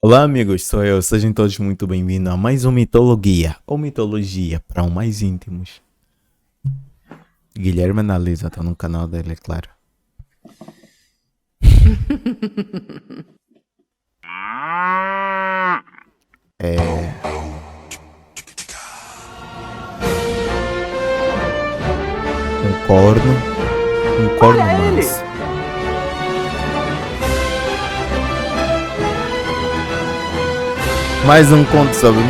Olá amigos, sou eu, sejam todos muito bem-vindos a mais uma mitologia, ou mitologia para os mais íntimos. Guilherme analisa, tá no canal dele, é claro. Um corno manso. Mais um conto sobre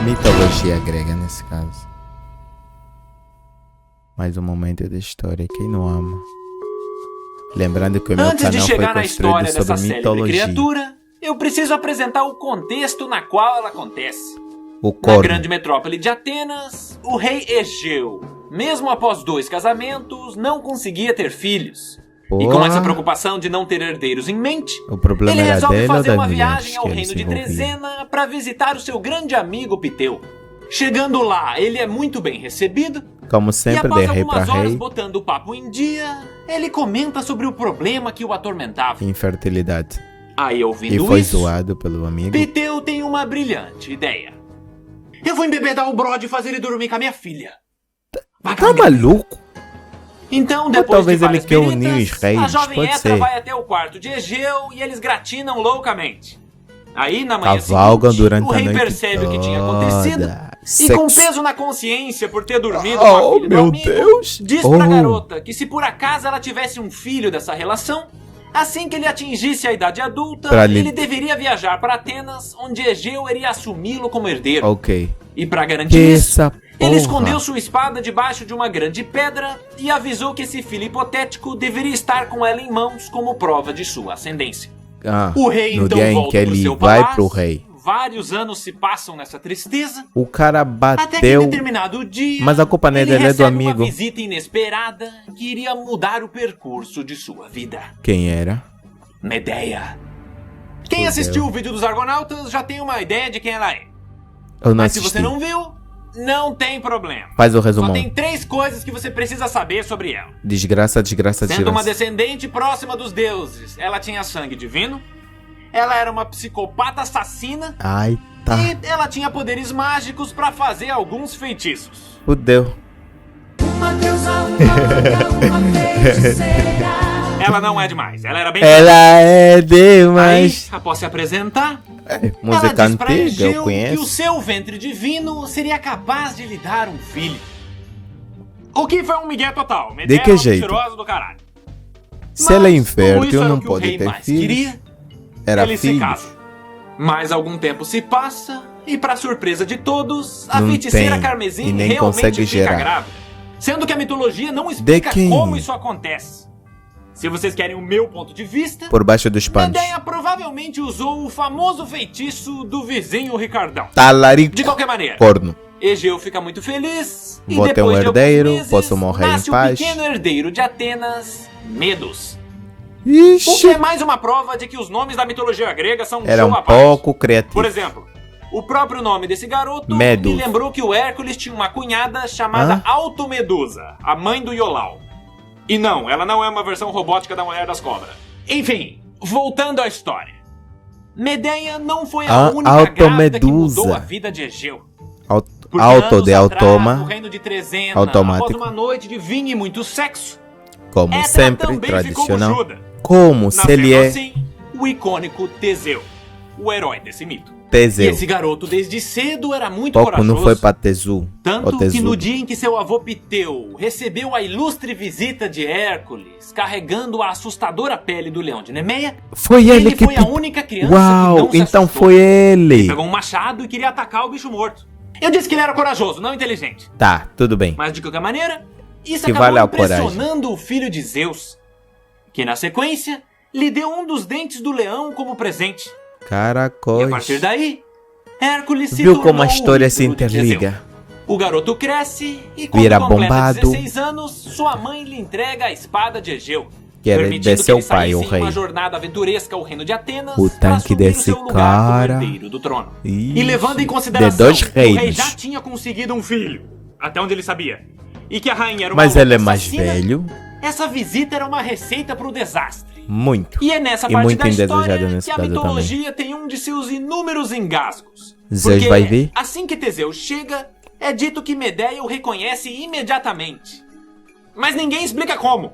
mitologia grega nesse caso. Mais um momento da história, quem não ama? Lembrando que o meu Antes de canal foi chegar na construído história dessa sobre célebre mitologia. criatura, eu preciso apresentar o contexto na qual ela acontece. O Na corno. grande metrópole de Atenas, o rei Egeu, mesmo após 2 casamentos, não conseguia ter filhos. E com Porra. essa preocupação de não ter herdeiros em mente, O problema ele era resolve dele ou fazer das uma mulheres viagem ao que ele reino se de envolvia? Trezena para visitar o seu grande amigo Piteu. Chegando lá, ele é muito bem recebido. Como E sempre, de após rei para algumas horas rei, botando o papo em dia, ele comenta sobre o problema que o atormentava. infertilidade. Aí, E ouvindo foi isso, zoado pelo amigo. Piteu tem uma brilhante ideia. Eu vou embebedar o brode e fazer ele dormir com a minha filha. Tá maluco? Então, Ou depois talvez de várias ele quer piritas, unir os reis, a jovem pode Hétera ser. vai até o quarto de Egeu e eles gratinam loucamente. Aí, na manhã Cavalgam seguinte, durante o a rei noite percebe o que tinha toda. acontecido e, com Sexo. peso na consciência por ter dormido com a Oh, filha do meu amigo, Deus. diz Oh. pra garota que se por acaso ela tivesse um filho dessa relação, assim que ele atingisse a idade adulta, Pra li- ele deveria viajar para Atenas, onde Egeu iria assumi-lo como herdeiro. Ok. E pra Que garantir isso, essa ele porra. escondeu sua espada debaixo de uma grande pedra e avisou que esse filho hipotético deveria estar com ela em mãos como prova de sua ascendência. Ah, O rei no então dia em volta que pro ele seu vai palácio. pro rei. Vários anos se passam nessa tristeza, O cara até que em bateu. determinado dia, Mas a culpa não é ele dele, é do recebe amigo. uma visita inesperada que iria mudar o percurso de sua vida. Quem era? Medeia. Quem Fudeu. assistiu o vídeo dos Argonautas já tem uma ideia de quem ela é. Eu não Mas se assisti. você não viu, não tem problema. Faz o Só resumão. tem 3 coisas que você precisa saber sobre ela. Desgraça, desgraça, Sendo uma desgraça. descendente próxima dos deuses, ela tinha sangue divino, ela era uma psicopata assassina Ai, tá. e ela tinha poderes mágicos pra fazer alguns feitiços. Fudeu. Ela não é demais, ela era bem... Ela é Aí, demais. após se apresentar, Música ela diz pra antiga, Egeu eu que o conheço. seu ventre divino seria capaz de lhe dar um filho. O que foi um migué total. Medeia que é uma jeito? mentirosa do caralho. Se ela é Mas, como isso infértil, era não o que o pode rei ter mais filhos. queria, Era ele se filho. casa. Mas algum tempo se passa e, pra surpresa de todos, a Não feiticeira tem, Carmesim e nem realmente consegue fica gerar. grávida. Sendo que a mitologia não explica quem? como isso acontece. Se vocês querem o meu ponto de vista, Por baixo dos panos. Medeia provavelmente usou o famoso feitiço do vizinho Ricardão. Talarico. De qualquer maneira, Corno. Egeu fica muito feliz e Vou ter depois um de alguns herdeiro, meses, posso morrer nasce em paz. o pequeno herdeiro de Atenas, Medos. O que Ixi. é mais uma prova de que os nomes da mitologia grega são um Era show um à parte. pouco criativo. Por exemplo, o próprio nome desse garoto Medos. me lembrou que o Hércules tinha uma cunhada chamada Hã? Automedusa, a mãe do Iolau. E não, ela não é uma versão robótica da Mulher das Cobras. Enfim, voltando à história. Medeia não foi a A única grávida que Automedusa. mudou a vida de Egeu. Auto Porque auto anos de atrás, automa. no reino de Trezena, Automático. após uma noite de vinho e muito sexo, Como Hétera sempre, também tradicional. ficou buchuda. Como se ele Nascendo é assim, o icônico Teseu, o herói desse mito. E Teseu. esse garoto desde cedo era muito Pouco corajoso. não foi pra Tesu. Tanto Ou que Tesu. no dia em que seu avô Piteu recebeu a ilustre visita de Hércules, carregando a assustadora pele do leão de Nemeia, Foi ele que... foi a única criança que Uau, não se então assustou. foi ele. Pegou um machado e queria atacar o bicho morto. Eu disse que ele era corajoso, não inteligente. Tá, tudo bem. Mas de qualquer maneira, isso Que acabou vale a coragem. impressionando o filho de Zeus, que na sequência lhe deu um dos dentes do leão como presente. E a Caracóis. partir daí, Hércules se Viu tornou como a história o se ídolo de Teseu. interliga? O garoto cresce e quando Vira completa bombado. 16 anos, sua mãe lhe entrega a espada de Egeu. Que era permitindo de seu ele pai, saísse o em rei. uma jornada aventuresca ao reino de Atenas O pra tanque assumir desse o seu lugar cara. como herdeiro do trono. Ixi, E levando em de consideração dois que o rei reinos. já tinha conseguido um filho, até onde ele sabia, e que a rainha era uma Mas louca ele é mais assassina, velho. essa visita era uma receita para o desastre. Muito. E é nessa E parte muito da indesejado história nesse que a caso mitologia tem um de seus inúmeros engasgos. Zeus Porque vai ver? assim que Teseu chega, é dito que Medeia o reconhece imediatamente. Mas ninguém explica como.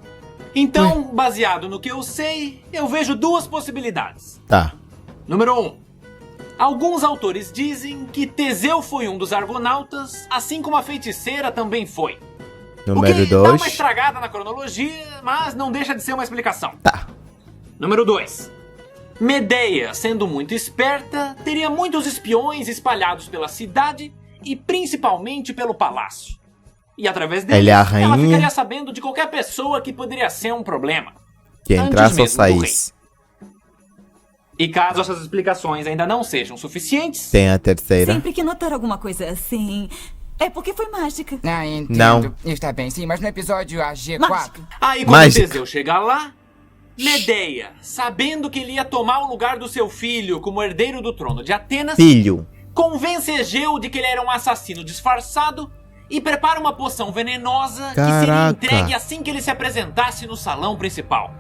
Então, baseado no que eu sei, eu vejo duas possibilidades. Tá. Número 1. Alguns autores dizem que Teseu foi um dos argonautas, assim como a feiticeira também foi. Número O que dá uma 2. estragada na cronologia, mas não deixa de ser uma explicação. Tá. Número 2. Medeia, sendo muito esperta, teria muitos espiões espalhados pela cidade e principalmente pelo palácio. E através deles, Ela é a ela rainha. ficaria sabendo de qualquer pessoa que poderia ser um problema. Que Antes entrasse ou mesmo do rei. saísse. E caso essas explicações ainda não sejam suficientes, Tem a terceira. Sempre que notar alguma coisa assim, é porque foi mágica. Ah, entendo. Não. Está bem, sim, mas no episódio AG4... Mágica. aí quando Mágica. Teseu chegar lá, Medeia, sabendo que ele ia tomar o lugar do seu filho como herdeiro do trono de Atenas, Filho. convence Egeu de que ele era um assassino disfarçado e prepara uma poção venenosa que seria Caraca. entregue assim que ele se apresentasse no salão principal.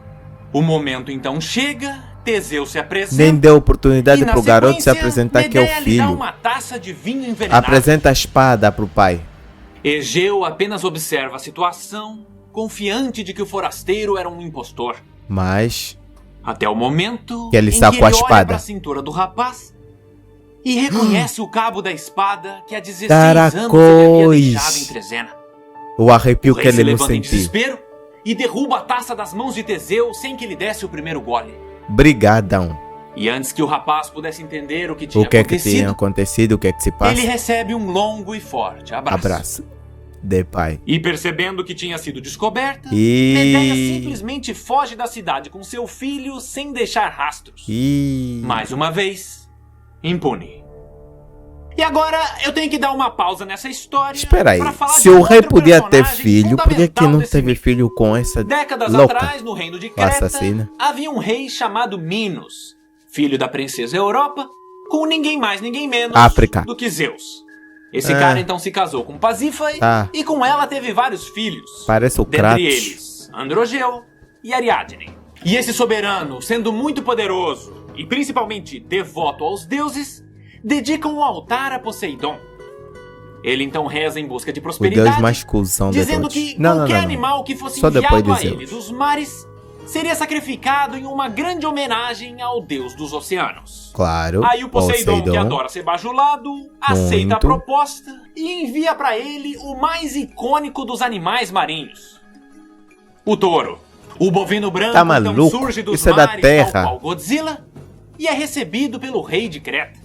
O momento então chega, Teseu se apresenta Nem deu oportunidade e na pro garoto se sequência, apresentar que é Medeia o lhe dá filho. uma taça de vinho envenenado. Apresenta a espada pro pai. Egeu apenas observa a situação, confiante de que o forasteiro era um impostor. Mas Até o momento Que ele em sacou que a ele olha espada. pra cintura do rapaz e reconhece o cabo da espada que há 16 Caracóis. anos ele havia deixado em Trezena. o arrepio O que rei se ele não levanta em sentiu. desespero e derruba a taça das mãos de Teseu sem que ele desse o primeiro gole. Brigadão. E antes que o rapaz pudesse entender o que tinha O que é que acontecido, tinha acontecido? O que é que se passa? ele recebe um longo e forte abraço. Abraço. De pai. E percebendo que tinha sido descoberta, E- Medeia simplesmente foge da cidade com seu filho sem deixar rastros. E... Mais uma vez, impune. E agora eu tenho que dar uma pausa nessa história. Espera aí. pra falar Se de o rei outro podia ter personagem filho, por que fundamental não desse teve mito? filho com essa Décadas louca? atrás, no reino de Creta, Assassina. havia um rei chamado Minos, filho da princesa Europa, com ninguém mais, ninguém menos África. do que Zeus. Esse Ah. cara então se casou com Pasífae Tá. e com ela teve vários filhos. Parece o Dentre Kratos. eles, Androgeu e Ariadne. E esse soberano, sendo muito poderoso e principalmente devoto aos deuses, dedica um altar a Poseidon. Ele então reza em busca de O prosperidade, deus mais cuzão de dizendo todos. que Não, qualquer não, não. animal que fosse Só depois enviado de a Zeus. ele dos mares seria sacrificado em uma grande homenagem ao deus dos oceanos. Claro. Aí o Poseidon, que adora ser bajulado, aceita a Muito. proposta e envia pra ele o mais icônico dos animais marinhos: o touro. O bovino branco Tá então maluco? surge dos Isso é da mares, terra. tal qual Godzilla, e é recebido pelo rei de Creta.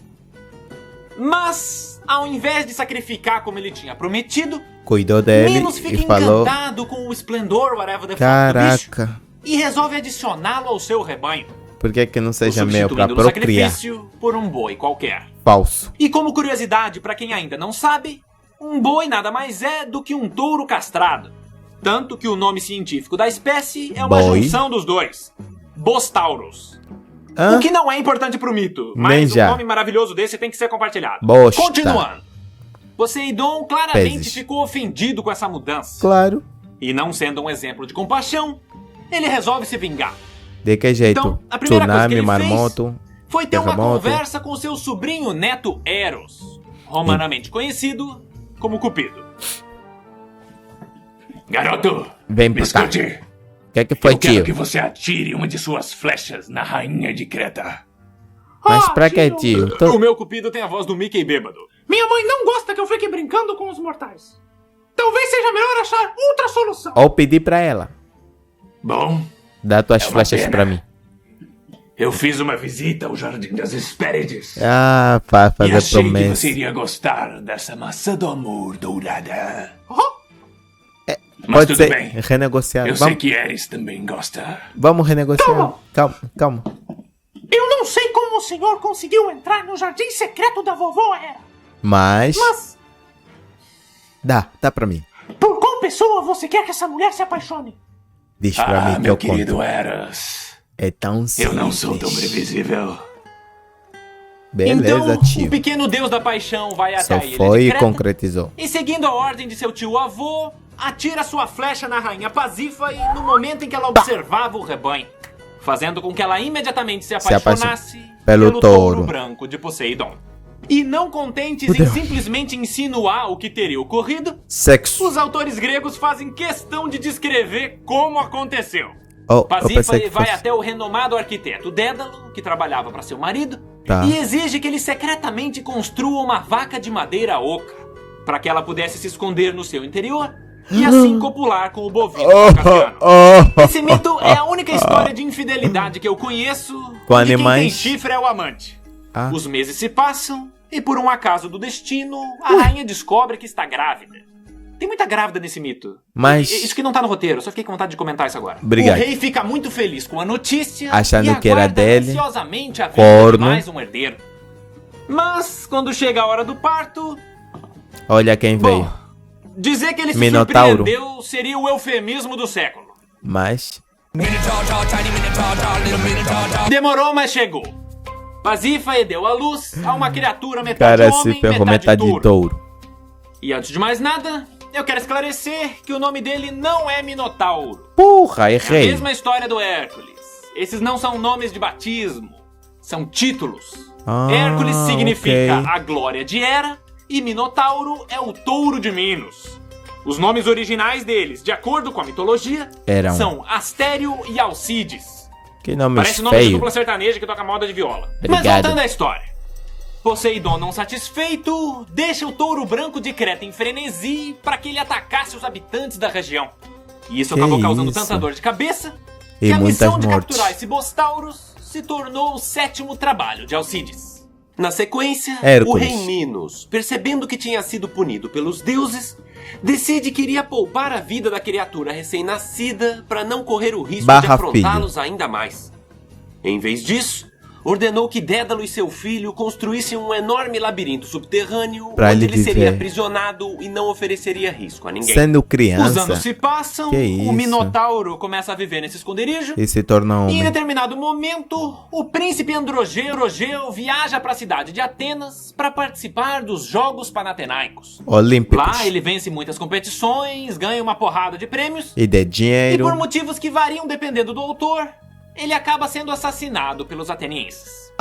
Mas, ao invés de sacrificar como ele tinha prometido, Cuidou dele Minos fica e falou... encantado com o esplendor whatever the fuck do bicho Caraca. e resolve adicioná-lo ao seu rebanho, Por que que não seja meu pra substituindo no procriar? sacrifício por um boi qualquer. Falso. E como curiosidade pra quem ainda não sabe, um boi nada mais é do que um touro castrado. Tanto que o nome científico da espécie é uma Boi. junção dos dois: Bostaurus. Hã? O que não é importante pro mito, Nem mas um já. nome maravilhoso desse tem que ser compartilhado. Bosta. Continuando. Poseidon claramente Fezes. ficou ofendido com essa mudança. Claro. E não sendo um exemplo de compaixão, ele resolve se vingar. De que jeito? Então, a primeira coisa que Tsunami, ele marmoto. Foi ter uma Terremoto. conversa com seu sobrinho neto Eros, romanamente conhecido como Cupido. Garoto, Vem me pra cá. escute. O que é que foi, Eu quero tio? que você atire uma de suas flechas na rainha de Creta. Mas pra que, tio? O meu Cupido tem a voz do Mickey bêbado. Minha mãe não gosta que eu fique brincando com os mortais. Talvez seja melhor achar outra solução. Ou pedir pra ela. Bom, Dá tuas É uma flechas pena. pra mim. eu fiz uma visita ao Jardim das Hespérides. Ah, pra E fazer achei que promessa. você iria gostar dessa maçã do amor dourada. Oh, Mas Pode tudo ser bem. renegociado. Eu sei Vamos, que Eris também gosta. vamos renegociar. Calma, calma. eu não sei como o senhor conseguiu entrar no jardim secreto da vovó Hera. Mas... Mas, Dá pra mim. por qual pessoa você quer que essa mulher se apaixone? Diz pra mim que meu eu querido conto. Eras. É tão simples. Eu não sou tão previsível. Beleza, então, tio. o pequeno deus da paixão vai até Só a ilha foi de e Creta concretizou. e, seguindo a ordem de seu tio avô, atira sua flecha na rainha Pasífae no momento em que ela observava o rebanho, fazendo com que ela imediatamente se apaixonasse pelo touro branco de Poseidon. E não contentes em simplesmente insinuar o que teria ocorrido, Sexo. os autores gregos fazem questão de descrever como aconteceu. Oh, eu pensei Pasífae que vai fosse- até o renomado arquiteto Dédalo, que trabalhava para seu marido, Tá. e exige que ele secretamente construa uma vaca de madeira oca, para que ela pudesse se esconder no seu interior e assim copular com o bovino caucasiano. Esse mito é a única história de infidelidade que eu conheço Com de quem animais. tem chifre é o amante. Ah. Os meses se passam e por um acaso do destino, a rainha descobre que está grávida. Tem muita grávida nesse mito. Mas- Isso que não tá no roteiro, só fiquei com vontade de comentar isso agora. Obrigado. O rei fica muito feliz com a notícia Achando e que era aguarda dele. ansiosamente a vinda de Corno. mais um herdeiro. Mas, quando chega a hora do parto, Olha quem veio. bom, dizer que ele se Minotauro. surpreendeu seria o eufemismo do século. Mas... Demorou, mas chegou. Pasífae deu à luz a uma criatura metade Cara, se homem, ferrou metade de touro. E antes de mais nada, eu quero esclarecer que o nome dele não é Minotauro. Porra, É a errei. mesma história do Hércules. Esses não são nomes de batismo, são títulos. Ah, Hércules significa ok. a glória de Hera e Minotauro é o touro de Minos. Os nomes originais deles, de acordo com a mitologia, Eram. são Astério e Alcides. Que nome Parece nome de feio. dupla sertaneja que toca moda de viola. Mas Obrigado. voltando à história. Poseidon, não satisfeito, deixa o touro branco de Creta em frenesi para que ele atacasse os habitantes da região. E isso Que acabou causando isso? tanta dor de cabeça E que a muitas missão de mortes. capturar esse Bostauros se tornou o 7º trabalho de Alcides. Na sequência, Hércules. o rei Minos, percebendo que tinha sido punido pelos deuses, decide que iria poupar a vida da criatura recém-nascida para não correr o risco de Barra afrontá-los ainda mais. Em vez disso, ordenou que Dédalo e seu filho construíssem um enorme labirinto subterrâneo Pra onde ele ele seria viver. aprisionado e não ofereceria risco a ninguém. Sendo Os criança, anos se passam, Que o isso? Minotauro começa a viver nesse esconderijo. e se torna E em homem. determinado momento, o príncipe Androgeu viaja para a cidade de Atenas para participar dos Jogos Panatenaicos. Olímpicos. Lá ele vence muitas competições, ganha uma porrada de prêmios E de e dinheiro. por motivos que variam dependendo do autor, ele acaba sendo assassinado pelos atenienses.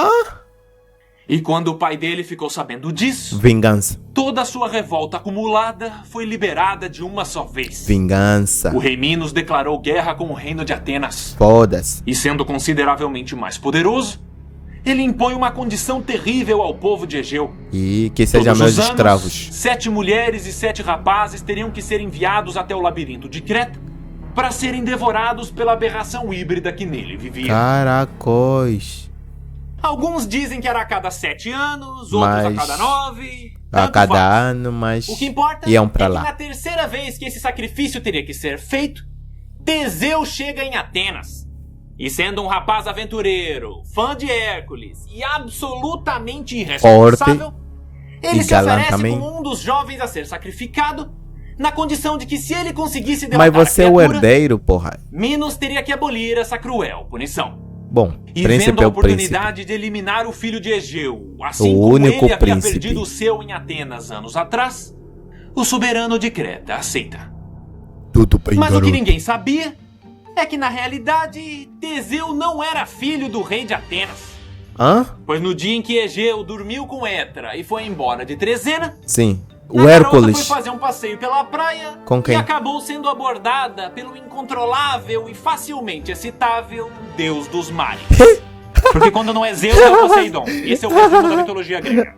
E quando o pai dele ficou sabendo disso, Vingança. toda a sua revolta acumulada foi liberada de uma só vez. Vingança. O rei Minos declarou guerra com o reino de Atenas. Foda-se. E sendo consideravelmente mais poderoso, ele impõe uma condição terrível ao povo de Egeu. E que sejam Todos meus os anos, escravos. 7 mulheres e 7 rapazes teriam que ser enviados até o labirinto de Creta para serem devorados pela aberração híbrida que nele vivia. Caracóis. Alguns dizem que era a cada 7 anos, outros a Mas- cada 9. A tanto cada faz. ano, mas... O que importa iam pra é que lá. na terceira vez que esse sacrifício teria que ser feito, Teseu chega em Atenas. E sendo um rapaz aventureiro, fã de Hércules e absolutamente irresponsável, ele e se galã oferece também. como um dos jovens a ser sacrificado, na condição de que se ele conseguisse Mas derrotar você é a o criatura, herdeiro, porra. Minos teria que abolir essa cruel punição. Bom, E príncipe vendo a é o príncipe. oportunidade de eliminar o filho de Egeu, assim O como único ele havia príncipe. perdido o seu em Atenas anos atrás, o soberano de Creta aceita. Tudo bem, Mas o garoto. que ninguém sabia é que na realidade Teseu não era filho do rei de Atenas. Hã? Pois no dia em que Egeu dormiu com Hétera e foi embora de Trezena, Sim. a O garota foi Hércules. fazer um passeio pela praia Com quem? e acabou sendo abordada pelo incontrolável e facilmente excitável deus dos mares. Porque quando não é Zeus, é o Poseidon. Esse é o resumo da mitologia grega.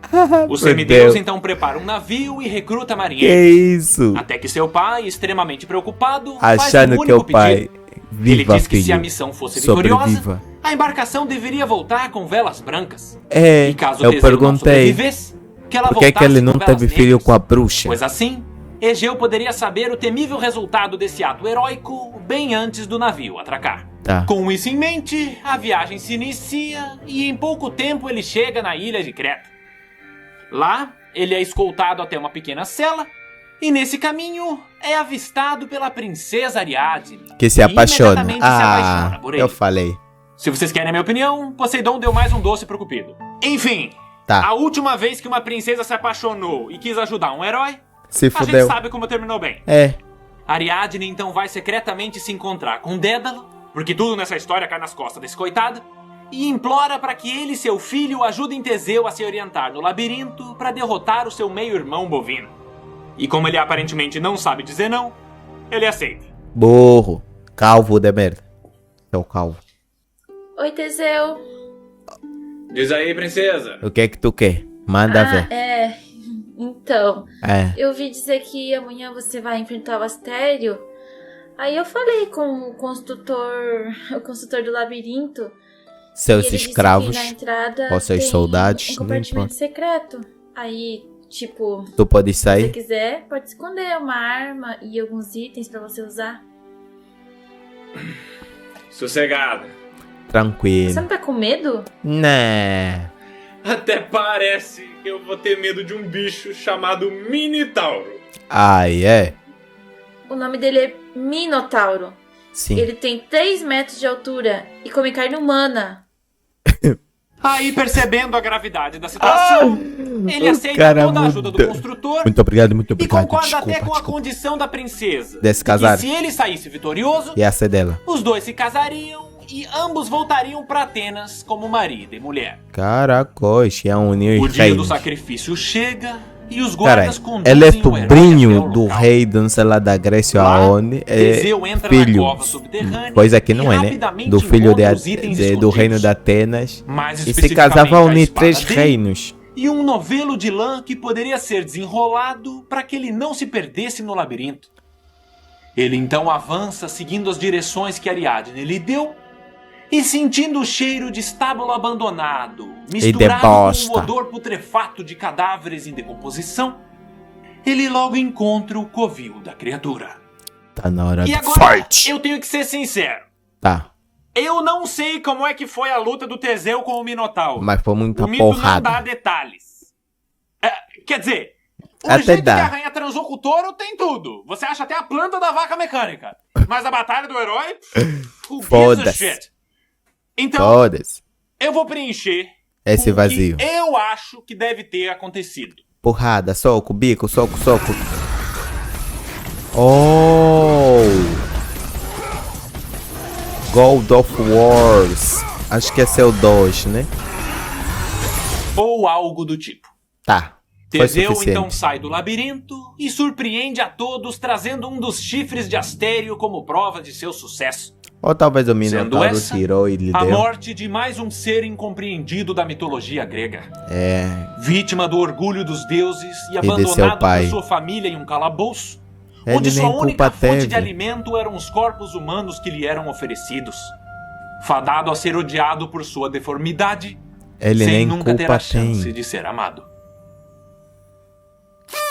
O semideus Deus. então prepara um navio e recruta Que marinheiros. isso? Até que seu pai, extremamente preocupado, faz Achando um que único o pai... pedido. Ele Viva, diz que se a filho. missão fosse vitoriosa, Sobreviva. a embarcação deveria voltar com velas brancas. É, E caso eu Teseu não perguntei. sobrevivesse, que ela Por que voltasse ele não com teve velas filho negras. com a bruxa? Pois assim, Egeu poderia saber o temível resultado desse ato heróico bem antes do navio atracar. Tá. Com isso em mente, a viagem se inicia e em pouco tempo ele chega na ilha de Creta. Lá, ele é escoltado até uma pequena cela e nesse caminho é avistado pela princesa Ariadne. Que se apaixona. Imediatamente se apaixona por ele. Eu falei. Se vocês querem a minha opinião, Poseidon deu mais um doce pro Cupido. Enfim, Tá. a última vez que uma princesa se apaixonou e quis ajudar um herói, Se a gente fudeu. sabe como terminou bem. É. Ariadne então vai secretamente se encontrar com Dédalo, porque tudo nessa história cai nas costas desse coitado, e implora para que ele e seu filho ajudem Teseu a se orientar no labirinto para derrotar o seu meio-irmão bovino. E como ele aparentemente não sabe dizer não, ele aceita. Burro. Calvo de merda. Seu calvo. Oi, Teseu. Diz aí, princesa. O que é que tu quer? Manda ver. Então, É. eu ouvi dizer que amanhã você vai enfrentar o Astério. Aí eu falei com o construtor do labirinto. Seus e ele disse escravos, que na entrada ou seus tem soldados, um não compartimento importa. secreto. Aí, tipo, Tu pode se você sair? quiser, pode esconder uma arma e alguns itens pra você usar. Sossegada. Tranquilo. Você não tá com medo? Né. Até parece que eu vou ter medo de um bicho chamado Minotauro. Ai, é? O nome dele é Minotauro. Sim. Ele tem 3 metros de altura e come carne humana. Aí, percebendo a gravidade da situação, ele o aceita cara toda a ajuda do muda. construtor Muito obrigado, muito e obrigado. concorda até Desculpa, com a desculpa. condição da princesa. Desse de casar. que se ele saísse vitorioso, E essa é dela. os dois se casariam e ambos voltariam para Atenas como marido e mulher. Caracos, é unir O os dia do reinos. sacrifício chega e os Cara, guardas conduzem ele é o herói até sobrinho o do local. rei do não sei lá da Grécia Lá, aonde. É Teseu entra filho. na cova subterrânea Coisa que e não é, né? rapidamente Do filho encontra os itens do escondidos. reino de Atenas. Mais E se especificamente casava a a unir espada 3 dele reinos. e um novelo de lã que poderia ser desenrolado para que ele não se perdesse no labirinto. Ele então avança seguindo as direções que Ariadne lhe deu e sentindo o cheiro de estábulo abandonado, misturado com bosta. o odor putrefato de cadáveres em decomposição, ele logo encontra o covil da criatura. Tá na hora E do agora, fight. eu tenho que ser sincero. Tá, Eu não sei como é que foi a luta do Teseu com o Minotauro. mas foi muita O mito não dá porrada. detalhes. Quer dizer, o Até jeito dá. que a rainha transou com o touro tem tudo. Você acha até a planta da vaca mecânica. Mas a batalha do herói... who gives a Foda-se. shit? Então, Foda-se. eu vou preencher Esse com o vazio. que eu acho que deve ter acontecido. Porrada, soco, bico, soco, soco. Oh! God of Wars. Acho que esse é o 2, né? Ou algo do tipo. Tá. Foi Teseu suficiente. então sai do labirinto e surpreende a todos trazendo um dos chifres de Astério como prova de seu sucesso. Ou talvez o Sendo Minotauro essa, tirou e lhe a deu. morte de mais um ser incompreendido da mitologia grega. É. Vítima do orgulho dos deuses e de seu abandonado pai. por sua família em um calabouço, Ele onde sua nem única culpa fonte teve. de alimento eram os corpos humanos que lhe eram oferecidos. Fadado a ser odiado por sua deformidade, Ele sem nem nunca ter a culpa chance tem. de ser amado.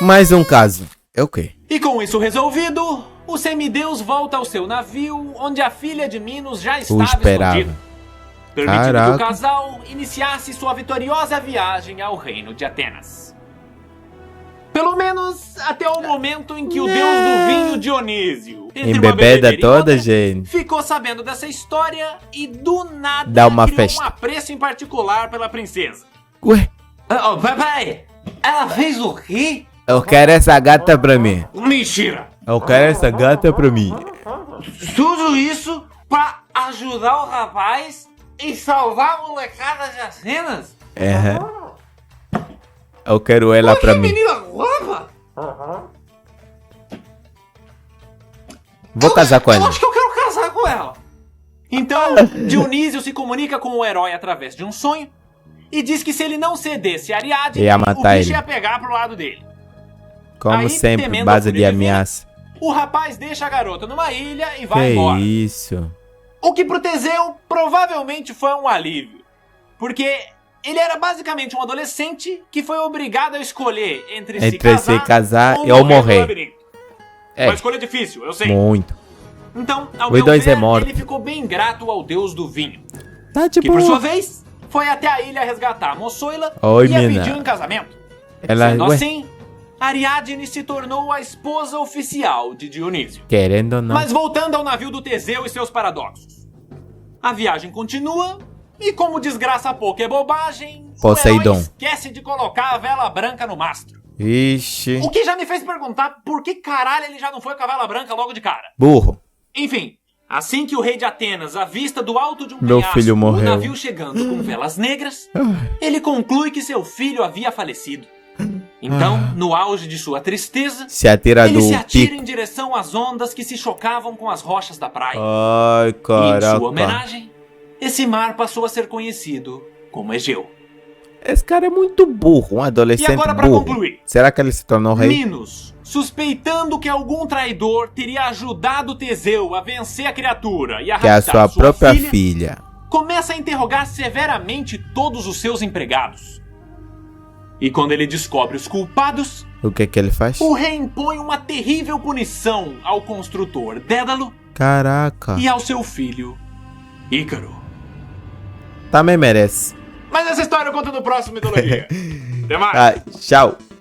Mais um caso. É o quê? E com isso resolvido, o semideus volta ao seu navio, onde a filha de Minos já estava esperava. escondida, permitindo que Caraca. o casal iniciasse sua vitoriosa viagem ao reino de Atenas. Pelo menos até o momento em que o deus do vinho Dionísio, entre uma Embebeda bebedeira e toda, outra, gente. ficou sabendo dessa história e do nada Dá uma criou festa. um apreço em particular pela princesa. Ué, Peraí, ela fez o quê? eu quero essa gata pra mim. Mentira! Eu quero essa gata pra mim. Tudo isso pra ajudar o rapaz e salvar a molecada de Atenas? É. Eu quero ela pra mim. menina guapa! Vou casar com Eu ela. acho que eu quero casar com ela. Então, Dionísio se comunica com o herói através de um sonho e diz que se ele não cedesse a Ariadne, Ia o matar bicho ele. ia pegar pro lado dele. Como Aí, sempre, temendo base a de fúria divina, ameaça. O rapaz deixa a garota numa ilha e vai Que embora. isso? O que pro Teseu provavelmente foi um alívio. Porque ele era basicamente um adolescente que foi obrigado a escolher entre Se casar ou ou no morrer. labirinto. É, Uma escolha difícil, eu sei. muito. Então, ao Os meu dois ver, é morto. ele ficou bem grato ao deus do vinho. Tá de Que por sua boa. vez, foi até a ilha resgatar a moçoila Oi, e a mina. pediu em casamento. Ela, Sendo ué, assim, Ariadne se tornou a esposa oficial de Dionísio. querendo ou não. Mas voltando ao navio do Teseu e seus paradoxos. A viagem continua e como desgraça pouca é bobagem, Poseidon. o herói esquece de colocar a vela branca no mastro. Ixi. O que já me fez perguntar por que caralho ele já não foi a Cavala Branca logo de cara. Burro. Enfim, assim que o rei de Atenas avista do alto de um Meu penhasco filho morreu. um navio chegando com velas negras, ele conclui que seu filho havia falecido. Então, no auge de sua tristeza, Se atira ele do se atira pico. em direção às ondas que se chocavam com as rochas da praia. Ai, E em caraca. sua homenagem, esse mar passou a ser conhecido como Egeu. Esse cara é muito burro, um adolescente E agora, pra burro. concluir. Será que ele se tornou rei? Minos, suspeitando que algum traidor teria ajudado Teseu a vencer a criatura e Que é a arrastar sua própria filha, filha. começa a interrogar severamente todos os seus empregados. E quando ele descobre os culpados, O que ele faz? o rei impõe uma terrível punição ao construtor Dédalo Caraca. e ao seu filho Ícaro. Também merece. Mas essa história eu conto no próximo Mitologia. Até mais! Ah, tchau.